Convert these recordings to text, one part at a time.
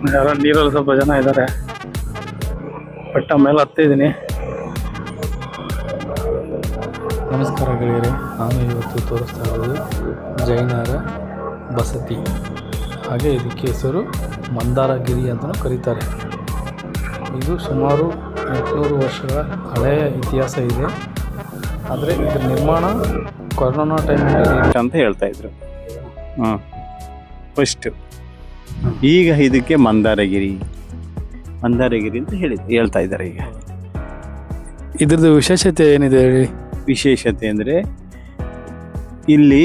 ಯಾರೋ ನೀರಲ್ಲಿ ಸ್ವಲ್ಪ ಜನ ಇದ್ದಾರೆ. ಬೆಟ್ಟ ಮೇಲೆ ಹತ್ತಿದ್ದೀನಿ. ನಮಸ್ಕಾರ ಗೆಳೆಯರೆ, ನಾನು ಇವತ್ತು ತೋರಿಸ್ತಾ ಇರೋದು ಜೈನರ ಬಸತಿ. ಹಾಗೆ ಇದಕ್ಕೆ ಹೆಸರು ಮಂದಾರಗಿರಿ ಅಂತಲೂ ಕರೀತಾರೆ. ಇದು ಸುಮಾರು 800 ವರ್ಷಗಳ ಹಳೆಯ ಇತಿಹಾಸ ಇದೆ. ಆದರೆ ಇದರ ನಿರ್ಮಾಣ ಕೊರೋನಾ ಟೈಮಲ್ಲಿ ಅಂತ ಹೇಳ್ತಾ ಇದ್ರು. ಫಸ್ಟ್ ಈಗ ಇದಕ್ಕೆ ಮಂದಾರಗಿರಿ ಅಂತ ಹೇಳ್ತಾ ಇದ್ದಾರೆ. ಈಗ ಇದ್ರದ್ದು ವಿಶೇಷತೆ ಏನಿದೆ ಹೇಳಿ? ವಿಶೇಷತೆ ಅಂದರೆ ಇಲ್ಲಿ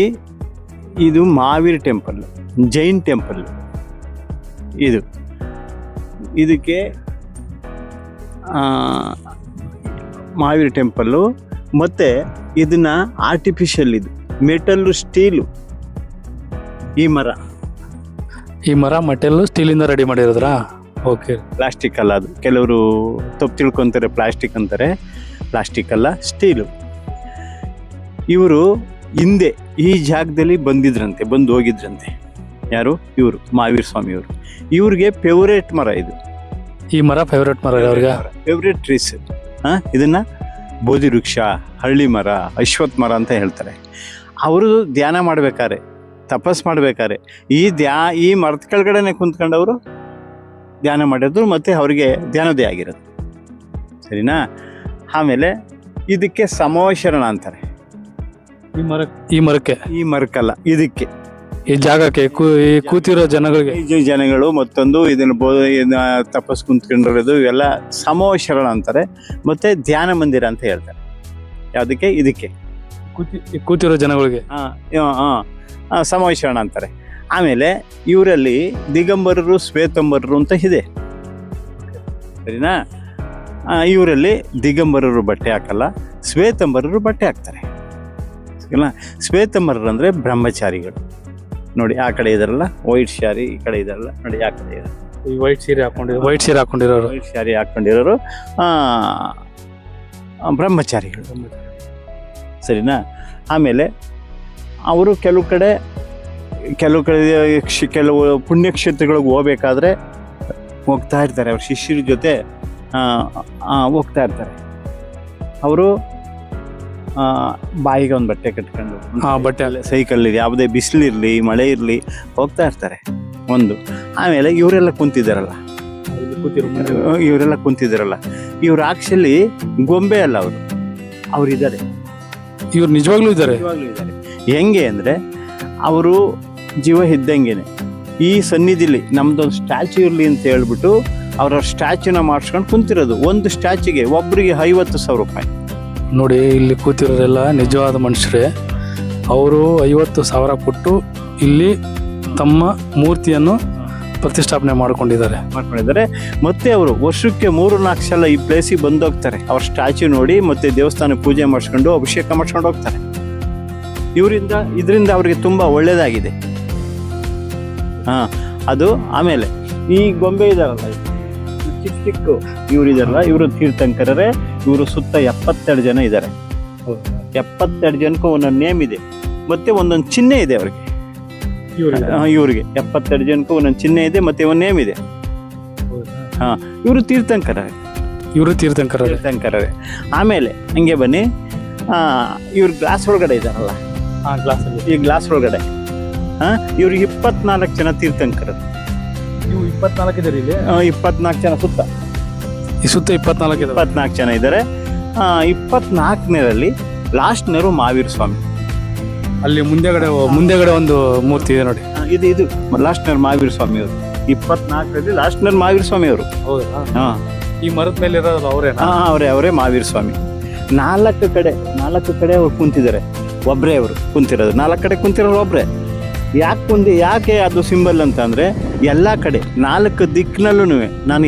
ಇದು ಮಹಾವೀರ್ ಟೆಂಪಲ್, ಜೈನ್ ಟೆಂಪಲ್. ಇದಕ್ಕೆ ಮಹಾವೀರ್ ಟೆಂಪಲ್ಲು. ಮತ್ತು ಇದನ್ನು ಆರ್ಟಿಫಿಷಿಯಲ್, ಇದು ಮೆಟಲ್ಲು, ಸ್ಟೀಲು. ಈ ಮರ ಮೆಟಲ್ಲು ಸ್ಟೀಲಿಂದ ರೆಡಿ ಮಾಡಿರೋದ್ರಾ? ಓಕೆ. ಪ್ಲಾಸ್ಟಿಕ್ ಅಲ್ಲ ಅದು. ಕೆಲವರು ತಪ್ಪು ತಿಳ್ಕೊತಾರೆ, ಪ್ಲಾಸ್ಟಿಕ್ ಅಂತಾರೆ. ಪ್ಲಾಸ್ಟಿಕ್ ಅಲ್ಲ, ಸ್ಟೀಲು. ಇವರು ಹಿಂದೆ ಈ ಜಾಗದಲ್ಲಿ ಬಂದು ಹೋಗಿದ್ರಂತೆ. ಯಾರು? ಇವರು ಮಹಾವೀರ್ ಸ್ವಾಮಿಯವರು. ಇವ್ರಿಗೆ ಫೇವ್ರೇಟ್ ಮರ ಇದು. ಈ ಮರ ಫೇವ್ರೇಟ್ ಮರ ಅವ್ರಿಗೆ? Favourite trees. ಇದನ್ನು ಬೋಧಿ ವೃಕ್ಷ, ಹಳ್ಳಿ ಮರ, ಅಶ್ವತ್ಥ ಮರ ಅಂತ ಹೇಳ್ತಾರೆ. ಅವರು ಧ್ಯಾನ ಮಾಡ್ಬೇಕಾರೆ, ತಪಸ್ ಮಾಡ್ಬೇಕಾರೆ ಈ ಮರದ ಕೆಳಗಡೆನೆ ಕುಂತ್ಕೊಂಡವರು ಧ್ಯಾನ ಮಾಡಿದ್ರು. ಮತ್ತು ಅವರಿಗೆ ಧ್ಯಾನೋದಯ ಆಗಿರೋದು. ಸರಿನಾ? ಆಮೇಲೆ ಇದಕ್ಕೆ ಸಮವಶರಣ ಅಂತಾರೆ. ಈ ಮರಕ್ಕಲ್ಲ, ಇದಕ್ಕೆ, ಈ ಜಾಗಕ್ಕೆ, ಕೂತಿರೋ ಜನಗಳು ಮತ್ತೊಂದು ಇದನ್ನು ತಪಸ್ ಕುಂತ್ಕೊಂಡಿರೋದು ಇವೆಲ್ಲ ಸಮವಶರಣ ಅಂತಾರೆ. ಮತ್ತೆ ಧ್ಯಾನ ಮಂದಿರ ಅಂತ ಹೇಳ್ತಾರೆ. ಯಾವುದಕ್ಕೆ? ಇದಕ್ಕೆ ಕೂತಿರೋ ಜನಗಳಿಗೆ ಸಮವಶರಣ ಅಂತಾರೆ. ಆಮೇಲೆ ಇವರಲ್ಲಿ ದಿಗಂಬರರು, ಶ್ವೇತಂಬರರು ಅಂತ ಇದೆ. ಸರಿನಾ? ಇವರಲ್ಲಿ ದಿಗಂಬರರು ಬಟ್ಟೆ ಹಾಕಲ್ಲ, ಶ್ವೇತಂಬರರು ಬಟ್ಟೆ ಹಾಕ್ತಾರೆ. ಇಲ್ಲ, ಶ್ವೇತಂಬರರು ಅಂದರೆ ಬ್ರಹ್ಮಚಾರಿಗಳು. ನೋಡಿ, ಆ ಕಡೆ ಇದಾರಲ್ಲ ವೈಟ್ ಶಾರಿ, ಈ ಕಡೆ ಇದಾರಲ್ಲ ನೋಡಿ, ಆ ಕಡೆ ಇದ್ದಾರೆ. ಈ ವೈಟ್ ಸೀರೆ ಹಾಕೊಂಡಿರೋರು ಬ್ರಹ್ಮಚಾರಿಗಳು. ಸರಿನಾ? ಆಮೇಲೆ ಅವರು ಕೆಲವು ಪುಣ್ಯಕ್ಷೇತ್ರಗಳಿಗೆ ಹೋಗ್ಬೇಕಾದ್ರೆ ಹೋಗ್ತಾ ಇರ್ತಾರೆ. ಅವ್ರ ಶಿಷ್ಯರ ಜೊತೆ ಹೋಗ್ತಾ ಇರ್ತಾರೆ. ಅವರು ಬಾಯಿಗೆ ಒಂದು ಬಟ್ಟೆ ಕಟ್ಕೊಂಡು, ಸೈಕಲ್ ಯಾವುದೇ ಬಿಸಿಲಿರಲಿ ಮಳೆ ಇರಲಿ ಹೋಗ್ತಾ ಇರ್ತಾರೆ. ಒಂದು. ಆಮೇಲೆ ಇವರೆಲ್ಲ ಕುಂತಿದ್ದಾರಲ್ಲ, ಇವ್ರು ಆಕ್ಚುಲಿ ಗೊಂಬೆ ಅಲ್ಲ, ಅವರಿದ್ದಾರೆ. ಇವ್ರು ನಿಜವಾಗ್ಲೂ ಇದ್ದಾರೆ. ಹೆಂಗೆ ಅಂದರೆ ಅವರು ಜೀವ ಇದ್ದಂಗೆನೆ ಈ ಸನ್ನಿಧಿಲಿ ನಮ್ದೊಂದು ಸ್ಟ್ಯಾಚ್ಯೂ ಇರಲಿ ಅಂತ ಹೇಳ್ಬಿಟ್ಟು ಅವರ ಸ್ಟ್ಯಾಚ್ಯೂನ ಮಾಡಿಸ್ಕೊಂಡು ಕುಂತಿರೋದು. ಒಂದು ಸ್ಟ್ಯಾಚ್ಯೂಗೆ ಒಬ್ಬರಿಗೆ 50,000 ರೂಪಾಯಿ. ನೋಡಿ, ಇಲ್ಲಿ ಕೂತಿರೋರೆಲ್ಲ ನಿಜವಾದ ಮನುಷ್ಯರೇ. ಅವರು 50,000 ಕೊಟ್ಟು ಇಲ್ಲಿ ತಮ್ಮ ಮೂರ್ತಿಯನ್ನು ಪ್ರತಿಷ್ಠಾಪನೆ ಮಾಡ್ಕೊಂಡಿದ್ದಾರೆ. ಮತ್ತೆ ಅವರು ವರ್ಷಕ್ಕೆ 3-4 ಸಲ ಈ ಪ್ಲೇಸಿಗೆ ಬಂದೋಗ್ತಾರೆ. ಅವ್ರ ಸ್ಟ್ಯಾಚ್ಯೂ ನೋಡಿ ಮತ್ತೆ ದೇವಸ್ಥಾನ ಪೂಜೆ ಮಾಡಿಸ್ಕೊಂಡು ಅಭಿಷೇಕ ಮಾಡಿಸ್ಕೊಂಡು ಹೋಗ್ತಾರೆ. ಇದರಿಂದ ಅವ್ರಿಗೆ ತುಂಬಾ ಒಳ್ಳೇದಾಗಿದೆ. ಅದು. ಆಮೇಲೆ ಈ ಗೊಂಬೆ ಇದಾರಲ್ಲ, ಚಿಕ್ಕ ಇವ್ರು ಇದಾರಲ್ಲ, ಇವರು ತೀರ್ಥಂಕರರೇ. ಇವರು ಸುತ್ತ 72 ಜನ ಇದ್ದಾರೆ. 72 ಜನಕ್ಕೂ ಒಂದೊಂದು ನೇಮ್ ಇದೆ, ಮತ್ತೆ ಒಂದೊಂದು ಚಿಹ್ನೆ ಇದೆ ಅವ್ರಿಗೆ. ಇವ್ರಿಗೆ 72 ಜನಕ್ಕೂ ಒಂದೊಂದು ಚಿಹ್ನೆ ಇದೆ, ಮತ್ತೆ ಒಂದು ನೇಮ್ ಇದೆ. ಇವರು ತೀರ್ಥಂಕರರೇ. ಆಮೇಲೆ ಹಂಗೆ ಬನ್ನಿ, ಇವ್ರು ಗ್ಲಾಸ್ ಒಳಗಡೆ ಇದಾರಲ್ಲ, ಈ ಗ್ಲಾಸ್ ಒಳಗಡೆ ಇವ್ರಿಗೆ 24 ಜನ ತೀರ್ಥಂಕರರು. 24 ಇದ್ದಾರೆ ಇಲ್ಲಿ. 24 ಜನ ಸುತ್ತ 24 ಜನ ಇದ್ದಾರೆ. 24ನೇರಲ್ಲಿ ಲಾಸ್ಟ್ನವರು ಮಹಾವೀರ್ ಸ್ವಾಮಿ. ಅಲ್ಲಿ ಮುಂದೆಗಡೆ ಒಂದು ಮೂರ್ತಿ ಇದೆ ನೋಡಿ, ಇದು ಲಾಸ್ಟ್ನರ್ ಮಹಾವೀರ್ ಸ್ವಾಮಿ ಅವರು. 24ರಲ್ಲಿ ಲಾಸ್ಟ್ನರ್ ಮಹಾವೀರ್ ಸ್ವಾಮಿ ಅವರು. ಈ ಮರದ ಮೇಲೆ ಇರೋದು ಅವರೇ ಮಹಾವೀರ್ ಸ್ವಾಮಿ. 4 ಕಡೆ ಅವ್ರು ಕುಂತಿದ್ದಾರೆ. ಒಬ್ಬರೇ ಅವರು ಕುಂತಿರೋದು. 4 ಕಡೆ ಕುಂತಿರೋರು ಒಬ್ಬರೇ. ಯಾಕೆ ಅದು ಸಿಂಬಲ್ ಅಂತ ಅಂದರೆ, ಎಲ್ಲ ಕಡೆ 4 ದಿಕ್ಕಿನಲ್ಲೂ ನಾನು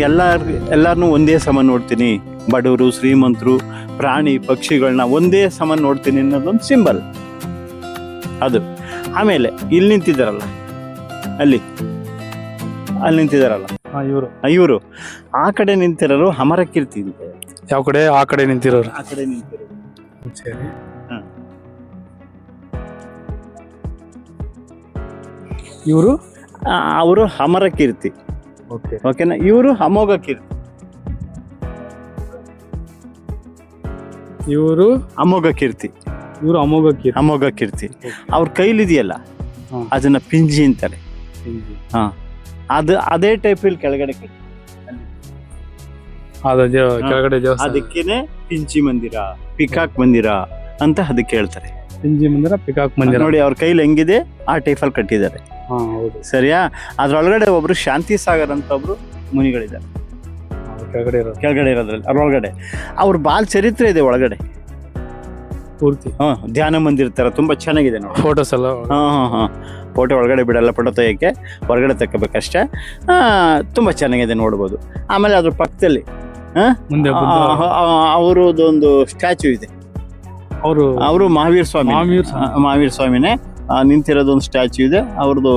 ಎಲ್ಲರನ್ನೂ ಒಂದೇ ಸಮ ನೋಡ್ತೀನಿ. ಬಡವರು, ಶ್ರೀಮಂತರು, ಪ್ರಾಣಿ ಪಕ್ಷಿಗಳನ್ನ ಒಂದೇ ಸಮ ನೋಡ್ತೀನಿ ಅನ್ನೋದೊಂದು ಸಿಂಬಲ್ ಅದು. ಆಮೇಲೆ ಇಲ್ಲಿ ನಿಂತಿದ್ದಾರಲ್ಲ, ಅಲ್ಲಿ ನಿಂತಿದ್ದಾರಲ್ಲ ಇವರು, ಆ ಕಡೆ ನಿಂತಿರೋರು ಅಮರಕೀರ್ತಿ. ಯಾವ ಕಡೆ? ಆ ಕಡೆ ನಿಂತಿರೋರು. ಸರಿ. ಅವರು ಅಮರಕೀರ್ತಿ. ಓಕೆ. ಓಕೆನಾ. ಇವರು ಅಮೋಘ ಕೀರ್ತಿ, ಇವರು ಅಮೋಘ ಕೀರ್ತಿ, ಅಮೋಘ ಕೀರ್ತಿ. ಅಮೋಘ ಕೀರ್ತಿ. ಅವ್ರ ಕೈಲಿದೆಯಲ್ಲ ಹಾ. ಅದನ್ನ ಪಿಂಜಿ ಅಂತಾರೆ. ಹಾ, ಅದೇ ಟೈಪಲ್ಲಿ ಕೆಳಗಡೆ ಕಟ್ಟಿ ಕೆಳಗಡೆ ದೇವಸ್ಥಾನ. ಅದಕ್ಕೇನೆ ಪಿಂಚಿ ಮಂದಿರ, ಪಿಕಾಕ್ ಮಂದಿರ ಅಂತ ಅದಕ್ಕೆ ಹೇಳ್ತಾರೆ. ಪಿಂಜಿ ಮಂದಿರ, ಪಿಕಾಕ್ ಮಂದಿರ. ನೋಡಿ ಅವ್ರ ಕೈಲಿ ಹೆಂಗಿದೆ ಆ ಟೈಪಲ್ಲಿ ಕಟ್ಟಿದ್ದಾರೆ. ಹಾ, ಹೌದು. ಸರಿಯಾ. ಅದ್ರೊಳಗಡೆ ಒಬ್ರು ಶಾಂತಿ ಸಾಗರ್ ಅಂತ ಒಬ್ರು ಮುನಿಗಳಿದ್ದಾರೆ ಕೆಳಗಡೆ ಇರೋದು. ಕೆಳಗಡೆ ಇರೋದ್ರಲ್ಲಿ. ಅದ್ರೊಳಗಡೆ ಅವ್ರ ಬಾಲ್ ಚರಿತ್ರೆ ಇದೆ ಒಳಗಡೆ ಪೂರ್ತಿ. ಧ್ಯಾನ ಮಂದಿರ ತರ ತುಂಬಾ ಚೆನ್ನಾಗಿದೆ ನೋಡಿ. ಫೋಟೋಸ್ ಎಲ್ಲ. ಹಾ, ಫೋಟೋ ಒಳಗಡೆ ಬಿಡಲ್ಲ, ಫೋಟೋ ತೆಗಿಯಕ್ಕೆ ಹೊರಗಡೆ ತಕ್ಕಬೇಕಷ್ಟೇ. ತುಂಬಾ ಚೆನ್ನಾಗಿದೆ, ನೋಡ್ಬೋದು. ಆಮೇಲೆ ಅದ್ರ ಪಕ್ಕದಲ್ಲಿ ಮುಂದೆ ಅವರದೊಂದು ಸ್ಟ್ಯಾಚ್ಯೂ ಇದೆ. ಅವರು ಮಹಾವೀರ್ ಸ್ವಾಮಿನೇ ನಿಂತಿರೋದೊಂದು ಸ್ಟ್ಯಾಚ್ಯೂ ಇದೆ ಅವ್ರದ್ದು.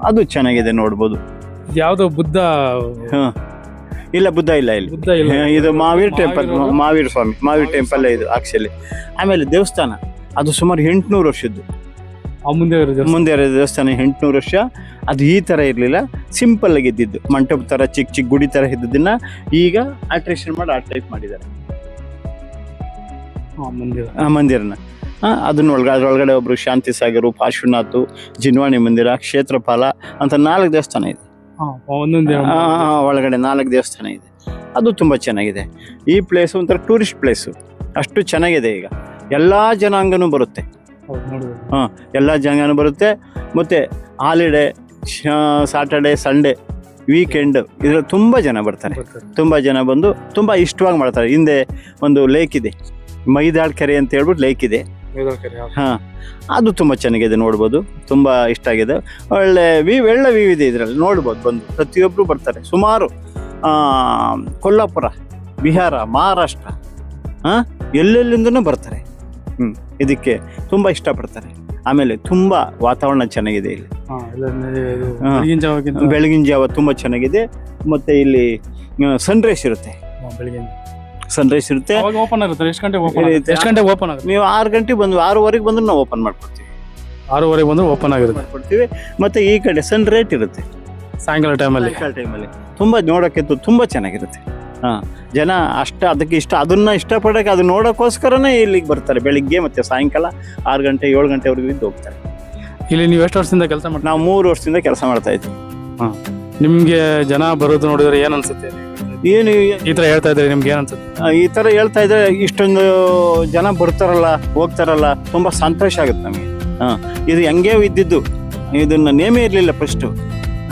ಅದು ಚೆನ್ನಾಗಿದೆ, ನೋಡ್ಬೋದು. ಯಾವ್ದೋ ಬುದ್ಧ? ಇಲ್ಲ, ಬುದ್ಧ ಇಲ್ಲ ಇಲ್ಲಿ. ಇದು ಮಹಾವೀರ್ ಟೆಂಪಲ್, ಮಹಾವೀರ್ ಟೆಂಪಲ್ ಇದು ಆಕ್ಚುಲಿ. ಆಮೇಲೆ ದೇವಸ್ಥಾನ ಅದು ಸುಮಾರು 800 ವರ್ಷದ್ದು. ಮುಂದೆ ಇರೋ ದೇವಸ್ಥಾನ 800 ವರ್ಷ. ಅದು ಈ ತರ ಇರ್ಲಿಲ್ಲ, ಸಿಂಪಲ್ ಆಗಿ ಇದ್ದಿದ್ದು, ಮಂಟಪ ತರ ಚಿಕ್ಕ ಗುಡಿ ತರ ಇದ್ದದನ್ನ ಈಗ ಅಟ್ರಾಕ್ಷನ್ ಮಾಡಿ ಆ ಟೈಪ್ ಮಾಡಿದ್ದಾರೆ ಮಂದಿರನ. ಅದನ್ನ ಅದ್ರೊಳಗಡೆ ಒಬ್ರು ಶಾಂತಿ ಸಾಗರು, ಪಾರ್ಶ್ವನಾಥ್, ಜಿನ್ವಾಣಿ ಮಂದಿರ, ಕ್ಷೇತ್ರಪಾಲ ಅಂತ 4 ದೇವಸ್ಥಾನ ಇದೆ. ಒಳಗಡೆ 4 ದೇವಸ್ಥಾನ ಇದೆ. ಅದು ತುಂಬಾ ಚೆನ್ನಾಗಿದೆ. ಈ ಪ್ಲೇಸ್ ಒಂಥರ ಟೂರಿಸ್ಟ್ ಪ್ಲೇಸು, ಅಷ್ಟು ಚೆನ್ನಾಗಿದೆ. ಈಗ ಎಲ್ಲಾ ಜನಾಂಗನೂ ಬರುತ್ತೆ. ಎಲ್ಲ ಜನಾಂಗನೂ ಬರುತ್ತೆ. ಮತ್ತೆ ಹಾಲಿಡೇ, ಸಾಟರ್ಡೆ, ಸಂಡೇ, ವೀಕೆಂಡ್ ಇದ್ರಲ್ಲಿ ತುಂಬಾ ಜನ ಬರ್ತಾರೆ. ತುಂಬಾ ಜನ ಬಂದು ತುಂಬಾ ಇಷ್ಟವಾಗಿ ಮಾಡ್ತಾರೆ. ಹಿಂದೆ ಒಂದು ಲೇಕ್ ಇದೆ, ಮೈದಾಳ್ ಕೆರೆ ಅಂತ ಹೇಳ್ಬಿಟ್ಟು ಲೇಕ್ ಇದೆ. ಹಾ, ಅದು ತುಂಬಾ ಚೆನ್ನಾಗಿದೆ, ನೋಡ್ಬೋದು. ತುಂಬಾ ಇಷ್ಟ ಆಗಿದೆ. ಒಳ್ಳೆ ವ್ಯೂ ಇದೆ ಇದ್ರಲ್ಲಿ, ನೋಡ್ಬೋದು. ಬಂದು ಪ್ರತಿಯೊಬ್ರು ಬರ್ತಾರೆ. ಸುಮಾರು ಕೊಲ್ಲಾಪುರ, ಬಿಹಾರ, ಮಹಾರಾಷ್ಟ್ರ, ಎಲ್ಲೆಲ್ಲಿಂದನೂ ಬರ್ತಾರೆ. ಇದಕ್ಕೆ ತುಂಬಾ ಇಷ್ಟಪಡ್ತಾರೆ. ಆಮೇಲೆ ತುಂಬಾ ವಾತಾವರಣ ಚೆನ್ನಾಗಿದೆ ಇಲ್ಲಿ. ಬೆಳಗಿನ ಜಾವ ತುಂಬಾ ಚೆನ್ನಾಗಿದೆ. ಮತ್ತೆ ಇಲ್ಲಿ ಸನ್ರೈಸ್ ಇರುತ್ತೆ. ಸನ್ರೈಸ್ ಇರುತ್ತೆ. ಎಷ್ಟು ಗಂಟೆ ಓಪನ್ ಆಗುತ್ತೆ? ನೀವು 6 ಗಂಟೆ ಬಂದು 6:15 ಬಂದ್ರೆ ನಾವು ಓಪನ್ ಮಾಡ್ಕೊಡ್ತೀವಿ. 6:15 ಬಂದ್ರೆ ಓಪನ್ ಆಗಿರುತ್ತೆ. ಮತ್ತೆ ಈ ಕಡೆ ಸನ್ ರೈಟ್ ಇರುತ್ತೆ ಸಾಯಂಕಾಲ ಟೈಮಲ್ಲಿ. ತುಂಬಾ ನೋಡಕ್ಕೆ ತುಂಬಾ ಚೆನ್ನಾಗಿರುತ್ತೆ. ಜನ ಅದಕ್ಕೆ ಅದನ್ನ ಇಷ್ಟಪಡಕ್ಕೆ, ಅದು ನೋಡೋಕ್ಕೋಸ್ಕರನೇ ಇಲ್ಲಿಗೆ ಬರ್ತಾರೆ. ಬೆಳಿಗ್ಗೆ ಮತ್ತೆ ಸಾಯಂಕಾಲ 6 ಗಂಟೆ 7 ಗಂಟೆವರೆಗೂ ಇದ್ದು ಹೋಗ್ತಾರೆ. ಇಲ್ಲಿ ನೀವು ಎಷ್ಟು ವರ್ಷದಿಂದ ಕೆಲಸ ಮಾಡ್ತೀವಿ? ನಾವು 3 ವರ್ಷದಿಂದ ಕೆಲಸ ಮಾಡ್ತಾ ಇದ್ದೀವಿ. ನಿಮ್ಗೆ ಜನ ಬರೋದು ನೋಡಿದ್ರೆ ಏನ್ ಅನ್ಸುತ್ತೆ? ಏನು ಈ ತರ ಹೇಳ್ತಾ ಇದ್ರೆ ನಿಮ್ಗೆ ಏನ್ ಅನ್ಸುತ್ತೆ? ಈ ತರ ಹೇಳ್ತಾ ಇದ್ರೆ ಇಷ್ಟೊಂದು ಜನ ಬರ್ತಾರಲ್ಲ, ಹೋಗ್ತಾರಲ್ಲ, ತುಂಬಾ ಸಂತೋಷ ಆಗುತ್ತೆ ನಮಗೆ. ಇದು ಹೆಂಗೇ ಇದ್ದಿದ್ದು, ಇದನ್ನ ನೇಮೇ ಇರ್ಲಿಲ್ಲ. ಫಸ್ಟ್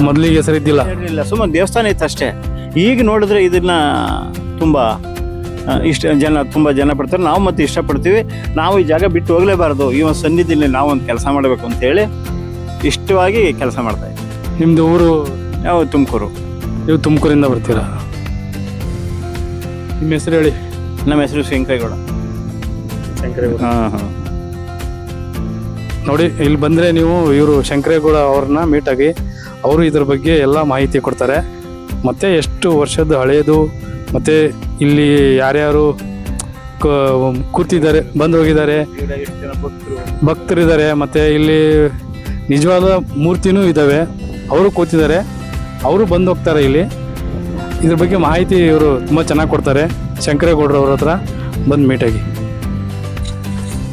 ಮೊದಲಿಗೆ ಹೆಸರು ಇದ್ದಿಲ್ಲ, ಸುಮ್ಮನೆ ದೇವಸ್ಥಾನ ಇತ್ತು ಅಷ್ಟೇ. ಈಗ ನೋಡಿದ್ರೆ ಇದನ್ನ ತುಂಬಾ ತುಂಬಾ ಜನ ಬರ್ತಾರೆ. ನಾವು ಮತ್ತೆ ಇಷ್ಟಪಡ್ತೀವಿ. ನಾವು ಈ ಜಾಗ ಬಿಟ್ಟು ಹೋಗ್ಲೇಬಾರ್ದು, ಈ ಒಂದು ಸನ್ನಿಧಿಯಲ್ಲಿ ನಾವು ಒಂದು ಕೆಲಸ ಮಾಡಬೇಕು ಅಂತ ಹೇಳಿ ಇಷ್ಟವಾಗಿ ಕೆಲಸ ಮಾಡ್ತಾ ಇದ್ದೀವಿ. ನಿಮ್ದು ಊರು? ನಾವು ತುಮಕೂರು. ನೀವು ತುಮಕೂರಿಂದ ಬರ್ತೀರಾ? ನಿಮ್ಮ ಹೆಸರು ಹೇಳಿ. ನಮ್ಮ ಹೆಸರು ಶಂಕರೇಗೌಡ. ನೋಡಿ, ಇಲ್ಲಿ ಬಂದ್ರೆ ನೀವು ಇವರು ಶಂಕರೇಗೌಡ ಅವ್ರನ್ನ ಮೀಟ್ ಆಗಿ ಅವರು ಇದ್ರ ಬಗ್ಗೆ ಎಲ್ಲ ಮಾಹಿತಿ ಕೊಡ್ತಾರೆ. ಮತ್ತೆ ಎಷ್ಟು ವರ್ಷದ ಹಳೆಯದು, ಮತ್ತೆ ಇಲ್ಲಿ ಯಾರ್ಯಾರು ಕೂತಿದ್ದಾರೆ, ಬಂದು ಹೋಗಿದ್ದಾರೆ, ಭಕ್ತರಿದ್ದಾರೆ, ಮತ್ತೆ ಇಲ್ಲಿ ನಿಜವಾದ ಮೂರ್ತಿನೂ ಇದ್ದಾವೆ, ಅವರು ಕೂತಿದ್ದಾರೆ, ಅವರು ಬಂದು ಹೋಗ್ತಾರೆ. ಇಲ್ಲಿ ಇದ್ರ ಬಗ್ಗೆ ಮಾಹಿತಿ ಇವರು ತುಂಬ ಚೆನ್ನಾಗಿ ಕೊಡ್ತಾರೆ. ಶಂಕರೇಗೌಡರವ್ರ ಹತ್ರ ಬಂದು ಮೀಟಾಗಿ.